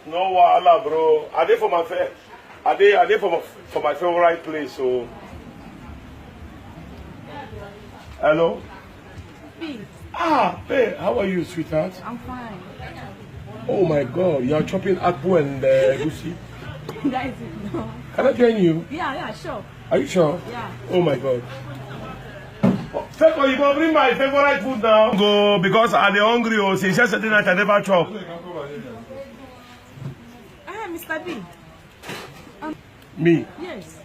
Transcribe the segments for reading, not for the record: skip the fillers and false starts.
No wahala, bro. Are they for my Are they for my favorite place? So, hello. B. Hey, how are you, sweetheart? I'm fine. Oh my God, you are chopping apple and goosey. That is it, no. Can I join you? Yeah, sure. Are you sure? Yeah. Oh my God. Feko, you go bring my favorite food now. Go because I'm hungry. Oh, since yesterday night I never chop. Mr. B. Me? Yes.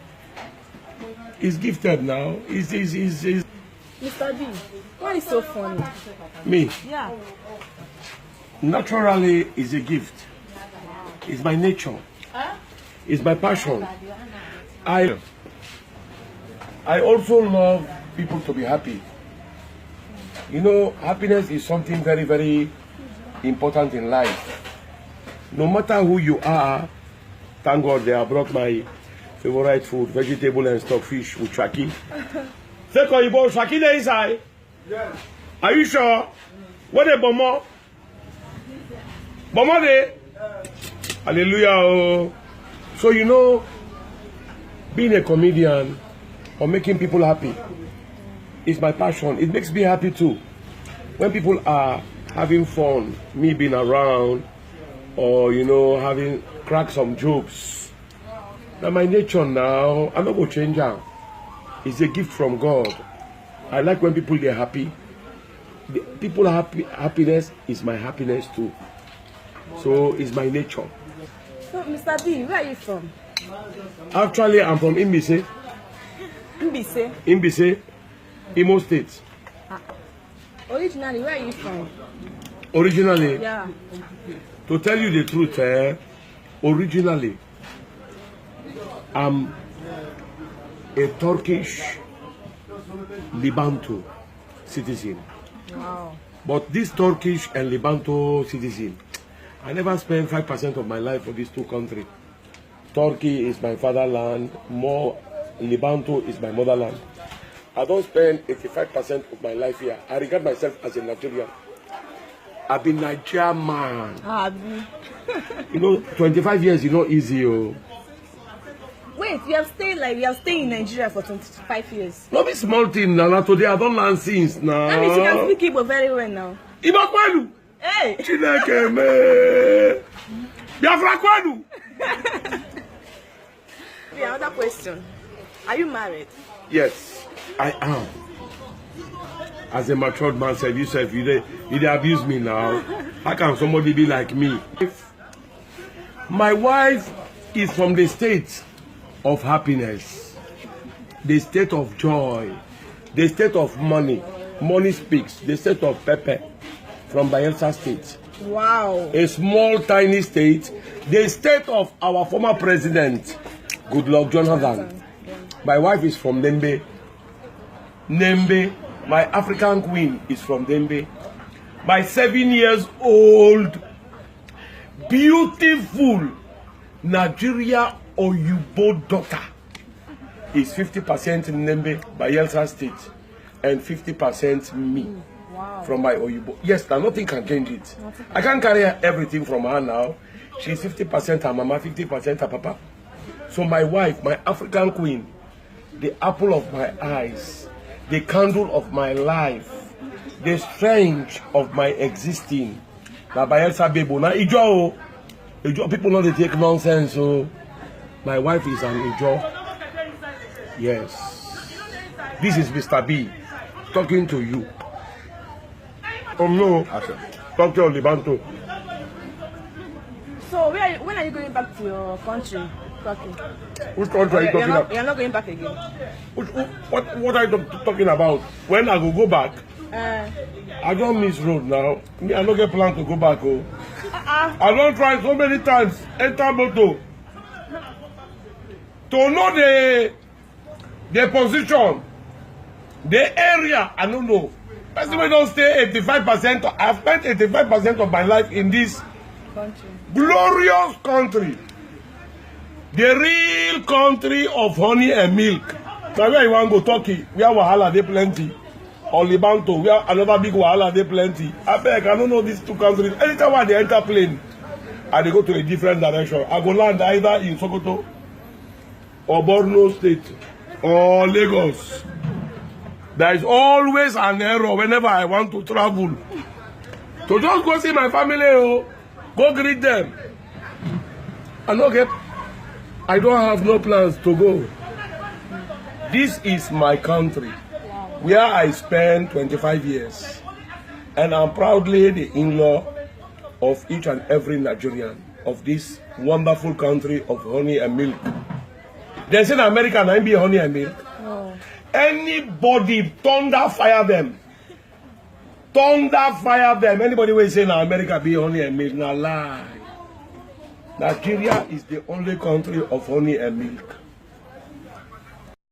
He's gifted now. He's Mr. B, why is so funny? Me? Yeah. Naturally, it's a gift. It's my nature. It's my passion. I also love people to be happy. You know, happiness is something very, very important in life. No matter who you are, thank God they have brought my favorite food, vegetable and stockfish with shaki. Feko, you bought shaki there inside? Yes. Are you sure? What a bomo? Bomo there? Hallelujah. Oh. So you know, being a comedian or making people happy is my passion. It makes me happy too. When people are having fun, me being around, or you know, having crack some jokes. Now my nature now, I'm not gonna change her. It's a gift from God. I like when people get happy. People happiness is my happiness too. So it's my nature. So, Mr. B, where are you from? Actually, I'm from Imbise. Mbise. Imbise, Imo State. Originally, where are you from? Originally, Yeah. to tell you the truth, originally, I'm a Turkish Lebanto citizen. Wow. But this Turkish and Lebanto citizen, I never spent 5% of my life for these two countries. Turkey is my fatherland, more Lebanto is my motherland. I don't spend 85% of my life here. I regard myself as a Nigerian. I've been Nigerian man. You know, 25 years is not easy. Oh. Wait, you have stayed in Nigeria for 25 years. Not be small thing now. Today I don't learn since now. That means you can speak Igbo very well now. Ibakwanu. Hey! Chineke me. Biafra kwanu. Yeah, another question. Are you married? Yes, I am. As a matured man said, you said, you abuse me now. How can somebody be like me? My wife is from the state of happiness, the state of joy, the state of money. Money speaks. The state of pepper from Bayelsa State. Wow. A small, tiny state. The state of our former president, Goodluck Jonathan. My wife is from Nembe. Nembe. My African queen is from Nembe. My 7-year-old, beautiful Nigeria Oyubo daughter is 50% Nembe, Bayelsa State, and 50% me. Wow. From my Oyubo. Yes, now nothing can change it. I can't carry everything from her now. She's 50% her mama, 50% her papa. So my wife, my African queen, the apple of my eyes, the candle of my life, the strength of my existing. Na Bayelsa Bebo. Na Ijo, people know they take nonsense. So my wife is an Ijo. Yes. This is Mr. B talking to you. No, talk to Lebanto. So when are you going back to your country, Turkey? Which country are you talking about? You're not going back again. What are you talking about? When I go back? I don't miss road now. Me, I don't get plan to go back. Oh. I don't try so many times. Enter moto. To know the position, the area, I don't know. Person we don't stay 85%. I've spent 85% of my life in this Country. glorious country. The real country of honey and milk. Now where you want to go, Turkey, where wahala they plenty. Or Lebanto, where another big wahala they plenty. I beg, I don't know these two countries. Anytime when they enter plane, I dey go to a different direction. I go land either in Sokoto or Borno State or Lagos. There is always an error whenever I want to travel. To just go see my family, oh, go greet them. And okay, I don't have no plans to go. This is my country, where I spent 25 years. And I'm proudly the in-law of each and every Nigerian of this wonderful country of honey and milk. They say in America, I be honey and milk. Oh. Anybody, thunder fire them. Thunder fire them. Anybody will say in America be honey and milk. Now lie. Nigeria is the only country of honey and milk.